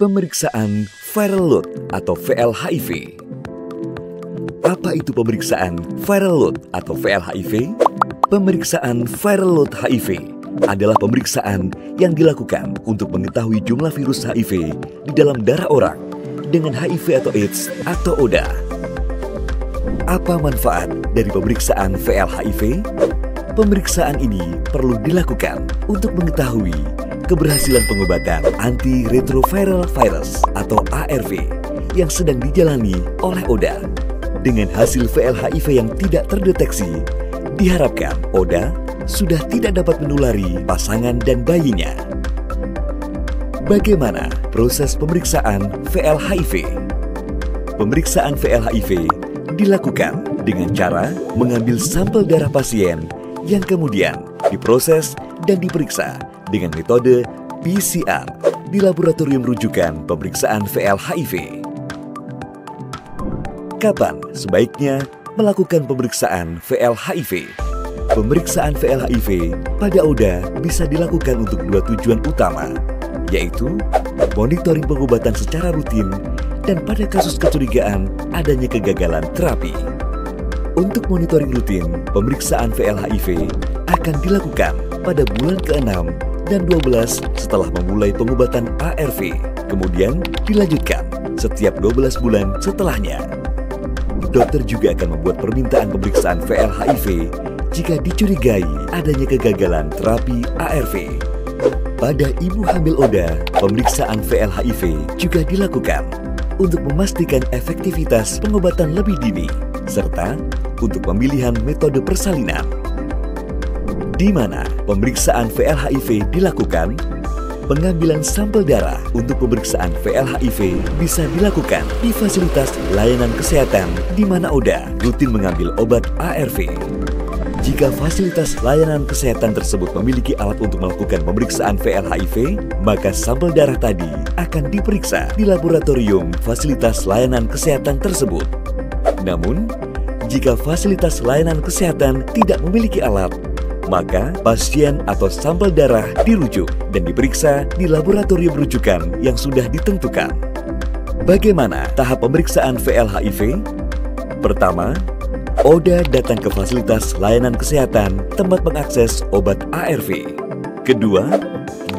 Pemeriksaan viral load atau VLHIV. Apa itu pemeriksaan viral load atau VLHIV? Pemeriksaan viral load HIV adalah pemeriksaan yang dilakukan untuk mengetahui jumlah virus HIV di dalam darah orang dengan HIV atau AIDS atau ODA. Apa manfaat dari pemeriksaan VLHIV? Pemeriksaan ini perlu dilakukan untuk mengetahui keberhasilan pengobatan antiretroviral virus atau ARV yang sedang dijalani oleh ODA. Dengan hasil VLHIV yang tidak terdeteksi, diharapkan ODA sudah tidak dapat menulari pasangan dan bayinya. Bagaimana proses pemeriksaan VLHIV? Pemeriksaan VLHIV dilakukan dengan cara mengambil sampel darah pasien yang kemudian diproses dan diperiksa dengan metode PCR di laboratorium rujukan pemeriksaan VLHIV. Kapan sebaiknya melakukan pemeriksaan VLHIV? Pemeriksaan VLHIV pada ODA bisa dilakukan untuk dua tujuan utama, yaitu monitoring pengobatan secara rutin dan pada kasus kecurigaan adanya kegagalan terapi. Untuk monitoring rutin, pemeriksaan VLHIV akan dilakukan pada bulan ke-6 dan 12 setelah memulai pengobatan ARV, kemudian dilanjutkan setiap 12 bulan setelahnya. Dokter juga akan membuat permintaan pemeriksaan VLHIV jika dicurigai adanya kegagalan terapi ARV. Pada ibu hamil ODA, pemeriksaan VLHIV juga dilakukan untuk memastikan efektivitas pengobatan lebih dini, serta untuk pemilihan metode persalinan. Di mana pemeriksaan VLHIV dilakukan? Pengambilan sampel darah untuk pemeriksaan VLHIV bisa dilakukan di fasilitas layanan kesehatan di mana ODA rutin mengambil obat ARV. Jika fasilitas layanan kesehatan tersebut memiliki alat untuk melakukan pemeriksaan VLHIV, maka sampel darah tadi akan diperiksa di laboratorium fasilitas layanan kesehatan tersebut. Namun, jika fasilitas layanan kesehatan tidak memiliki alat, maka pasien atau sampel darah dirujuk dan diperiksa di laboratorium rujukan yang sudah ditentukan. Bagaimana tahap pemeriksaan VLHIV? Pertama, ODA datang ke fasilitas layanan kesehatan tempat mengakses obat ARV. Kedua,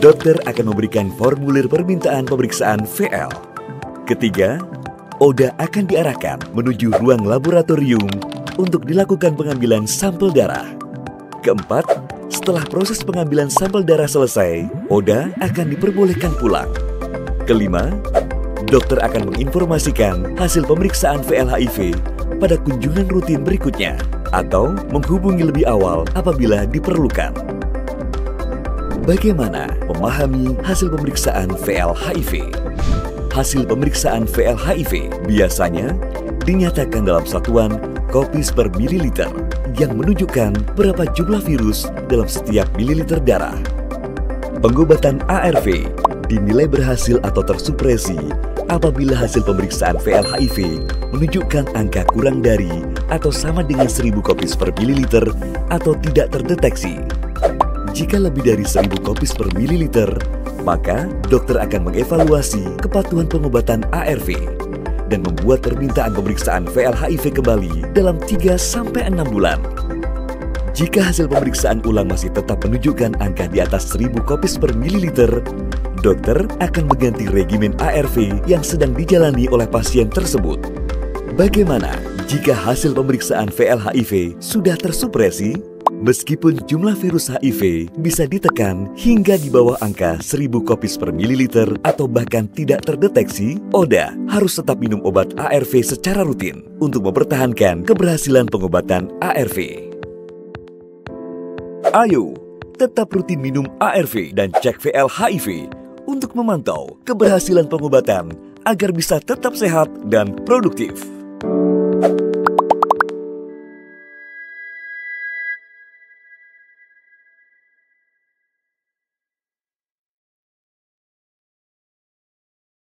dokter akan memberikan formulir permintaan pemeriksaan VL. Ketiga, ODA akan diarahkan menuju ruang laboratorium untuk dilakukan pengambilan sampel darah. Keempat, setelah proses pengambilan sampel darah selesai, ODA akan diperbolehkan pulang. Kelima, dokter akan menginformasikan hasil pemeriksaan VLHIV pada kunjungan rutin berikutnya atau menghubungi lebih awal apabila diperlukan. Bagaimana memahami hasil pemeriksaan VLHIV? Hasil pemeriksaan VLHIV biasanya dinyatakan dalam satuan kopis per mililiter yang menunjukkan berapa jumlah virus dalam setiap mililiter darah. Pengobatan ARV dinilai berhasil atau tersupresi apabila hasil pemeriksaan VLHIV menunjukkan angka kurang dari atau sama dengan 1000 kopis per mililiter atau tidak terdeteksi. Jika lebih dari 1000 kopis per mililiter, maka dokter akan mengevaluasi kepatuhan pengobatan ARV dan membuat permintaan pemeriksaan VLHIV kembali dalam 3-6 bulan. Jika hasil pemeriksaan ulang masih tetap menunjukkan angka di atas 1000 kopis per mililiter, dokter akan mengganti regimen ARV yang sedang dijalani oleh pasien tersebut. Bagaimana jika hasil pemeriksaan VLHIV sudah tersupresi? Meskipun jumlah virus HIV bisa ditekan hingga di bawah angka 1000 kopis per mililiter atau bahkan tidak terdeteksi, ODA harus tetap minum obat ARV secara rutin untuk mempertahankan keberhasilan pengobatan ARV. Ayo, tetap rutin minum ARV dan cek VLHIV untuk memantau keberhasilan pengobatan agar bisa tetap sehat dan produktif.